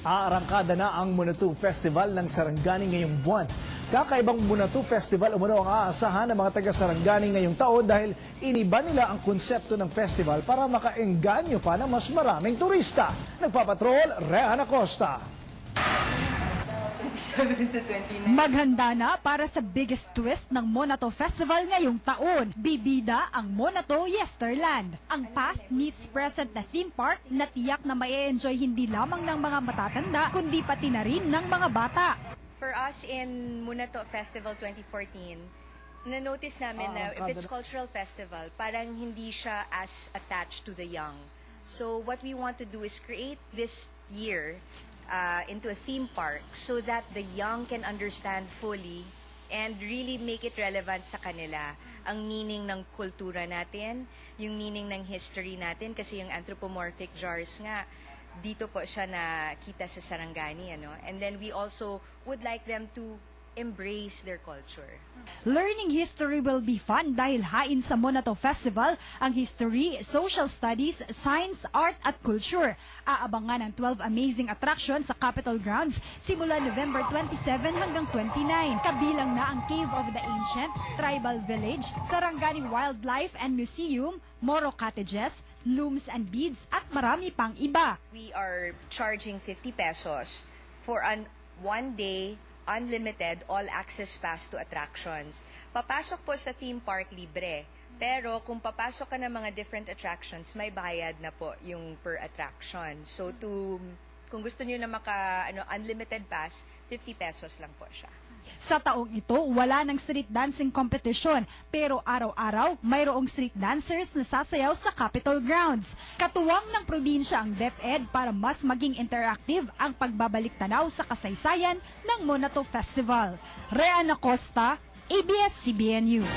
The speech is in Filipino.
Aarangkada na ang Munatu Festival ng Sarangani ngayong buwan. Kakaibang Munatu Festival umano ang aasahan ng mga taga-Sarangani ngayong taon dahil iniba nila ang konsepto ng festival para makaengganyo pa ng mas maraming turista. Nagpapatrol, Rehan Acosta. Maghanda na para sa biggest twist ng Monato Festival ngayong taon. Bibida ang Monato Yesterland. Ang past meets present na theme park na tiyak na mai-enjoy hindi lamang ng mga matatanda kundi pati na rin ng mga bata. For us in Monato Festival 2014, na-notice namin na if it's cultural festival, parang hindi siya as attached to the young. So what we want to do is create this year into a theme park so that the young can understand fully and really make it relevant sa kanila. Ang meaning ng kultura natin, yung meaning ng history natin, kasi yung anthropomorphic jars nga, dito po siya nakita sa Sarangani. And then we also would like them to embrace their culture. Learning history will be fun dahil hain sa Monato Festival ang history, social studies, science, art at culture. Aabangan ang 12 amazing attractions sa Capitol Grounds simula November 27 hanggang 29. Kabilang na ang Cave of the Ancient, Tribal Village, Sarangani Wildlife and Museum, Moro Cottages, Looms and Beads at marami pang iba. We are charging 50 pesos for an one-day unlimited all-access pass to attractions. Papasok po sa theme park libre. Pero kung papasok ka ng mga different attractions, may bayad na po yung per attraction. So kung gusto niyo na unlimited pass, 50 pesos lang po siya. Sa taong ito, wala ng street dancing competition, pero araw-araw mayroong street dancers na sasayaw sa Capitol Grounds. Katuwang ng probinsya ang DepEd para mas maging interactive ang pagbabalik-tanaw sa kasaysayan ng Monato Festival. Rehan Acosta, ABS-CBN News.